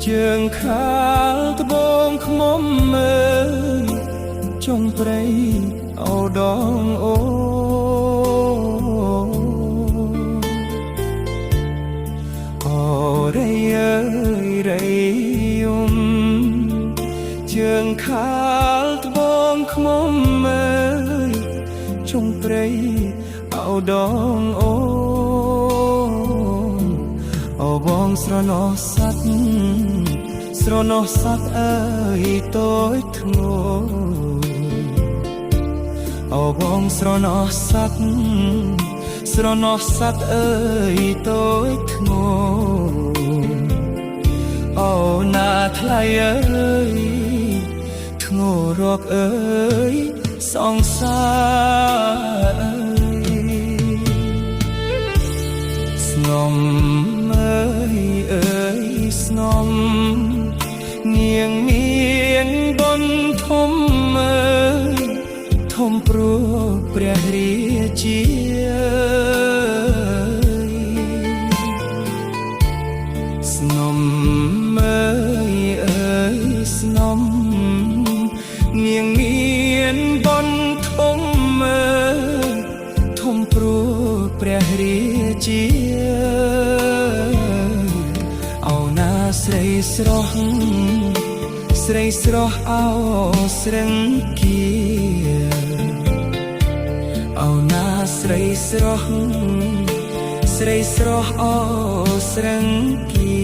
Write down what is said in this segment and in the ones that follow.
ជើងខាលត្បូងខ្មុំមើលចុងព្រៃអោដងអូអូរៃអើយរៃយំជើងខាលត្បូងខ្មុំមើលចុងព្រៃអោដងអូអូបងស្រណោះសัตว์ស្រណោះសัตว์អើយតូចធ្ងន់អូបងស្រណោះសัตว์ស្រណោះសัตว์អើយតូចធ្ងន់អូណាថ្លៃអើយធ្ងររកអើយសង្សារស្នំអើយស្នំងៀងមៀងបនធំអើយធំព្រោះព្រះរាជាស្នំអើយស្នំងៀងមៀងបនធំអើយធំព្រោះព្រះរាជាស្រីស្រស់ស្រីស្រស់អោស្រឹងគៀអោណាស្រីស្រស់ស្រីស្រស់អោស្រឹងគៀ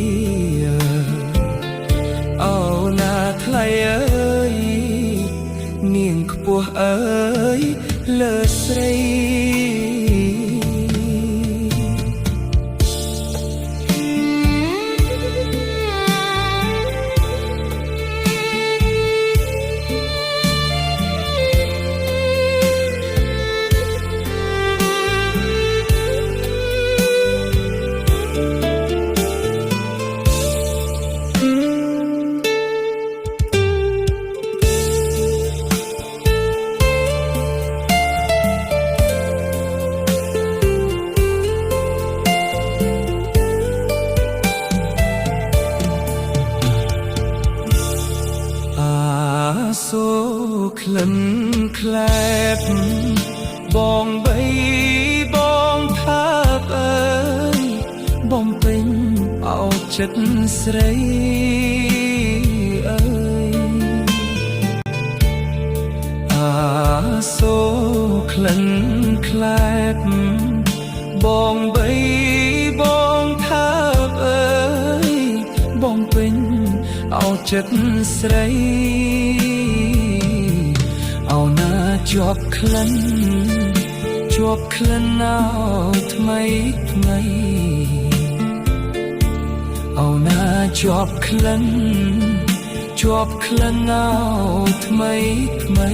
អោណាថ្លៃអើយនាងខ្ពស់អើយលើស្រីសូក្លិនក្លែបបងបីបងថាបអើយបំពេញអោចិត្តស្រីអើយសូក្លិនក្លែបបងបីបងថាបអើយបំពេញអោចិត្តស្រីអោណាជាប់ក្លិនជាប់ក្លិនអោថ្មីថ្មីអោណាជាប់ក្លិនជាប់ក្លិនអោថ្មីថ្មី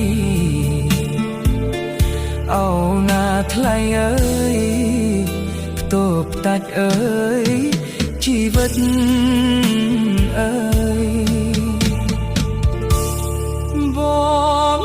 អោណាថ្លៃអើយផ្ទប់តាច់អើយជីវិតអើយបង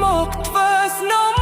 មកធ្វើស្នំ